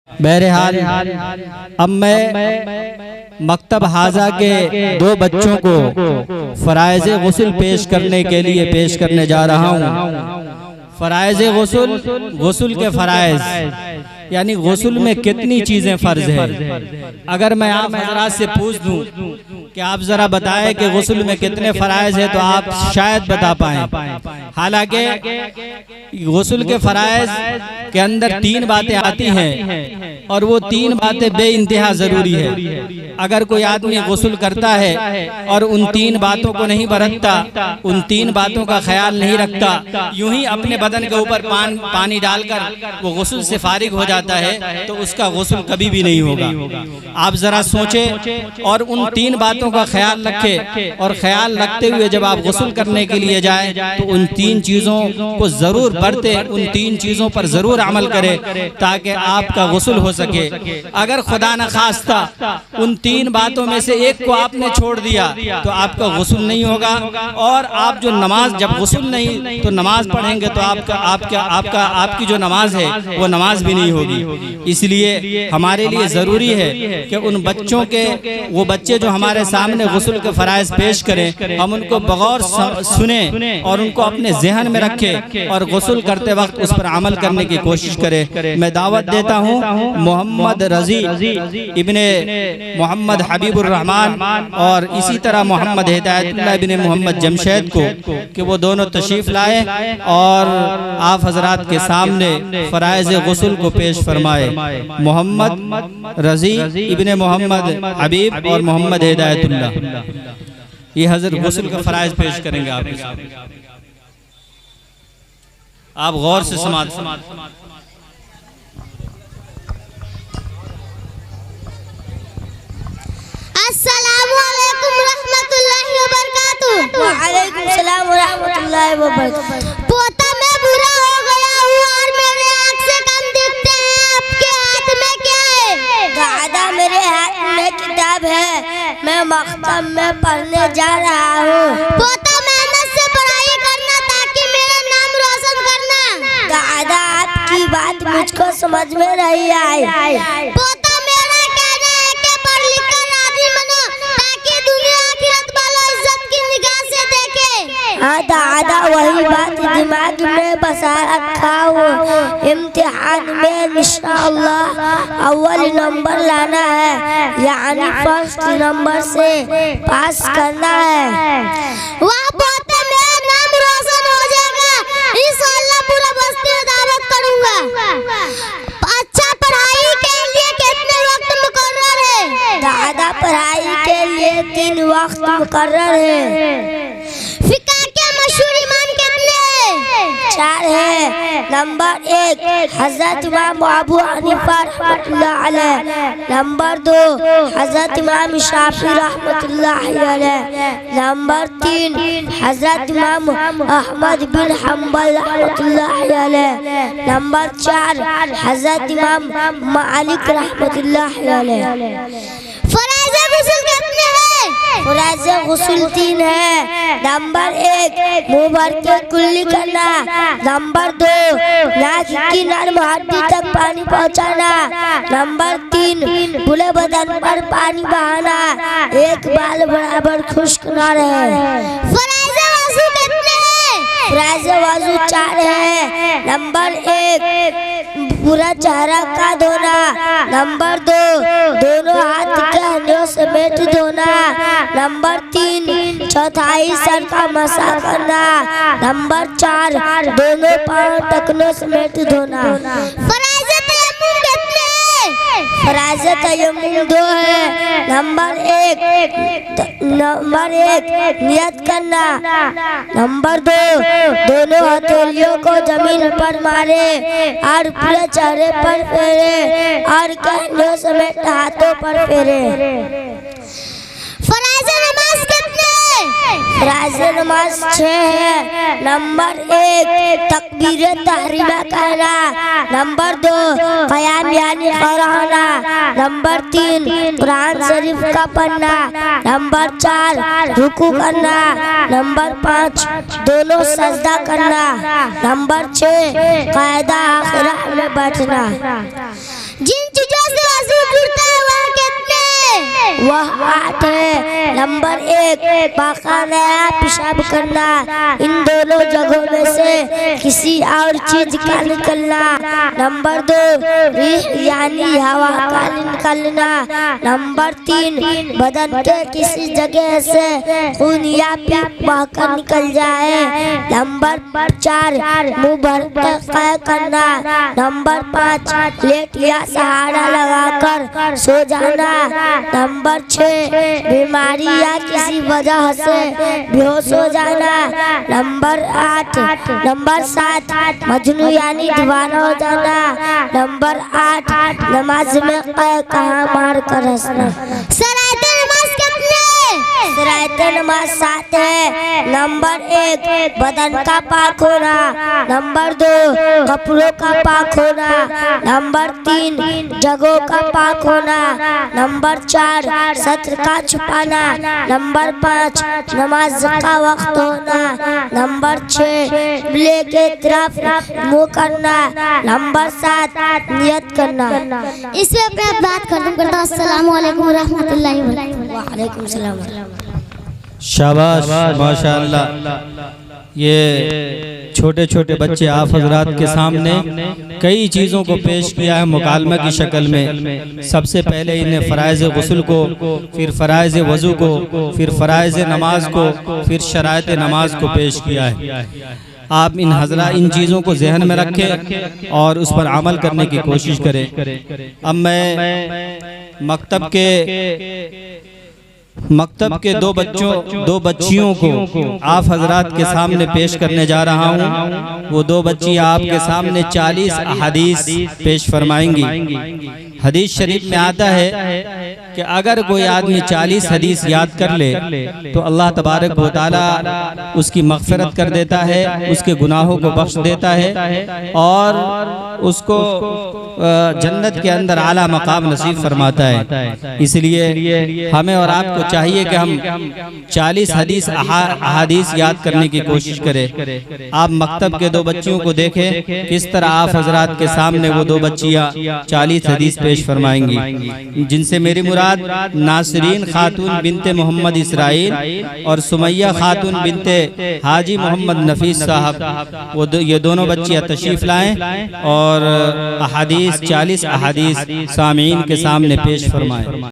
बहरहाल अब मैं मकतब हाजा के दो बच्चों को फ़राइज़ गुस्ल पेश करने के लिए पेश करने जा रहा हूँ। फ़राइज़ गुस्ल, गुस्ल के फ़राइज़ यानी गुस्ल में कितनी चीज़ें फ़र्ज़ है। अगर मैं आप हज़रात से पूछ दूँ कि आप ज़रा बताएं कि गुस्ल में कितने फ़राइज़ है तो आप शायद बता पाएँ। हालांकि गुस्ल के फ़राइज़ के अंदर तीन बातें आती हैं और वो तीन बातें बेइंतहा ज़रूरी है। अगर कोई आदमी गुस्ल करता है और उन तीन बातों को नहीं बरतता, उन तीन बातों का ख्याल नहीं रखता, यूं ही अपने बदन के ऊपर पानी डालकर वो गुस्ल से फारिग हो जाता है तो उसका गुस्ल कभी भी नहीं होगा। आप ज़रा सोचें और उन तीन बातों का ख्याल रखें और ख्याल रखते हुए जब आप गुस्ल करने के लिए जाएं तो उन तीन चीज़ों को ज़रूर बरतें, उन तीन चीज़ों पर ज़रूर अमल करें ताकि आपका गुस्ल हो सके। अगर खुदा न खास्ता उन तीन बातों में से एक को आपने छोड़ दिया तो आपका गुस्ल नहीं होगा और आप जो नमाज, जब गुस्ल नहीं तो नमाज पढ़ेंगे तो आपकी जो नमाज है वो नमाज भी नहीं होगी। इसलिए हमारे लिए ज़रूरी है कि उन बच्चों के, वो बच्चे जो हमारे सामने गुस्ल के फ़राइज़ पेश करें, हम उनको बगौर सुने और उनको अपने जहन में रखें और गुस्ल करते वक्त उस पर अमल करने की कोशिश करें। मैं दावत देता हूँ मोहम्मद रज़ी इब्ने मोहम्मद हबीबुर रहमान और इसी तरह मोहम्मद हिदायतुल्लाह इब्ने मोहम्मद जमशेद को कि वो दोनों तशरीफ़ लाए और आप हज़रात के सामने फ़राइज़ गुस्ल को पेश फरमाए। मोहम्मद रज़ी इब्ने मोहम्मद हबीब और मोहम्मद हिदायतुल्लाह, ये हज़रत गुस्ल का फ़राइज़ पेश करेंगे आपके सामने। आप गौर से समाअत। अस्सलामु अलैकुम रहमतुल्लाहि व बरकातुहू। व अलैकुम सलाम व रहमतुल्लाहि व बरकातुहू। पोता मैं बुरा हो गया हूँ और मेरे आँख से कम दिखते हैं, आपके हाथ में क्या है? दादा मेरे हाथ में किताब है, मैं मकतब में पढ़ने जा रहा हूँ। पोता मेहनत से पढ़ाई करना ताकि मेरा नाम रोशन करना। दादा आपकी बात मुझको समझ में नहीं आई। पोता मेरा कहना है कि पढ़ लिख कर आदमी बनो ताकि दुनिया आखिरत वाला इज्जत की निगाह से देखे। हाँ दादा वही बात दिमाग में बसा रखा हूँ। इम्तिहान में इंशाअल्लाह अव्वल नंबर लाना है, यानी फर्स्ट नंबर से पास करना है। वाह पोता मेरा नाम रोशन हो जाएगा इंशाअल्लाह, पूरा बस्ती में दावत करूँगा। अच्छा पढ़ाई के लिए कितने वक्त मुकर्रर है? दादा पढ़ाई के लिए 3 वक्त मुकर्रर है। फिक़ह के मशहूर इमाम कितने हैं? 4 है। नंबर 1 हज़रत इमाम अबू हनीफा रहमतुल्लाह अलैह, नंबर 2 हज़रत इमाम शाफी रहमतुल्लाह अलैह, नंबर 3 हज़रत इमाम अहमद बिन हम्बल रहमतुल्लाह अलैह, नंबर 4 हज़रत इमाम मालिक रहमतुल्लाह अलैह। फ़राइज़ गुस्ल कितने हैं? फ़राइज़ गुस्ल 3 है। नंबर 1 मुँह भर के कुल्ली करना, नंबर 2 नाक की नर्म हड्डी तक पानी पहुँचाना, नंबर 3 पूरे बदन पर पानी बहाना, एक बाल बराबर खुश्क न रहे। फ़राइज़ वज़ू कितने हैं? फ़राइज़ वज़ू 4 है। नंबर 1 पूरा चेहरा का धोना, नंबर 2 दोनों हाथ के हड्डियों समेत धोना, नंबर 3 चौथाई सर का मसा करना, नंबर 4 दोनों पांव टखनों समेत धोना। फ़राइज़ तयम्मुम कितने हैं? फ़राइज़ तयम्मुम 2 है। नंबर 1 नियत करना, नंबर 2 दोनों हथेलियों को जमीन पर मारे और पूरे चेहरे पर फेरे और कंधों समेत हाथों पर फेरे। फ़राइज़ नमाज कितने हैं? फ़राइज़ नमाज 6 है। नंबर 1 तकबीर तहरीमा कहना, नंबर 2 क़याम यानी खड़ा होना, नंबर 3 कुरान शरीफ का पढ़ना, नंबर 4 रुकू करना, नंबर 5 दोनों सजदा करना, नंबर 6 कायदा आखिरत में बैठना। जिन एक, पाखाना या पेशाब करना, इन दोनों जगहों में से किसी और चीज का निकलना। नंबर 2, रिह यानी हवा का निकलना। नंबर 3, बदन के किसी जगह से खून या पीप बहकर निकल जाए। नंबर 4, मुंह भर कर कै करना। नंबर 5, लेट या सहारा लगाकर सो जाना। नंबर 6, बीमारी या किसी वजह से बेहोश हो जाना। नंबर 7, मजनू यानी दीवाना हो जाना। नंबर 8, नमाज में कहाँ मार कर हंसना। सरायते नमाज कितने? सरायते नमाज 7 है। नंबर 1, बदन का पाक होना। नंबर 2, कपड़ों का पाक होना। नंबर 3, जगहों का पाक होना। नंबर 4, सत्र का छुपाना। नंबर 5, नमाज का वक्त होना। नंबर 6, किबले के तरफ मुंह करना। नंबर 7, नियत करना। इससे अपने बात खत्म करता हूं। अस्सलाम वालेकुम रहमतुल्लाहि व वालेकुम सलाम। शाबाश, माशाअल्लाह। ये छोटे छोटे बच्चे आप हजरात के सामने कई चीज़ों को पेश किया है मुकालमा की शक्ल में। सबसे पहले इन्हें फ़राइज़ गुस्ल को, फिर फ़राइज़ वज़ू को, फिर फ़राइज़ नमाज को, फिर शराइत नमाज को पेश किया है। आप इन चीज़ों को जहन में रखें और उस पर अमल करने की कोशिश करें। अब मैं मकतब के दो बच्चियों को आप हजरात के सामने पेश करने जा रहा हूँ। वो 2 बच्चियाँ आपके सामने 40 अहादीस पेश फरमाएंगी। हदीस शरीफ में आता है कि अगर कोई आदमी 40 हदीस याद कर ले तो अल्लाह तबारक व तआला उसकी मग़फ़िरत कर देता है, उसके गुनाहों को बख्श देता है और उसको जन्नत के अंदर आला मकाम नसीब फरमाता है। इसलिए हमें और आपको चाहिए कि हम 40 हदीस अहादीस याद करने की कोशिश करें। आप मकतब के 2 बच्चियों को देखें, किस तरह आप हजरात के सामने वो 2 बच्चियाँ 40 हदीस पेश फरमाएंगी, जिनसे मेरी मुराद नासरीन खातून बिनते मोहम्मद इसराइल और सुमैया खातून बिनते हाजी मोहम्मद नफीस साहब, ये दोनों बच्चियाँ तशरीफ लाएं और 40 अहादीस सामीन के सामने पेश फरमाएं।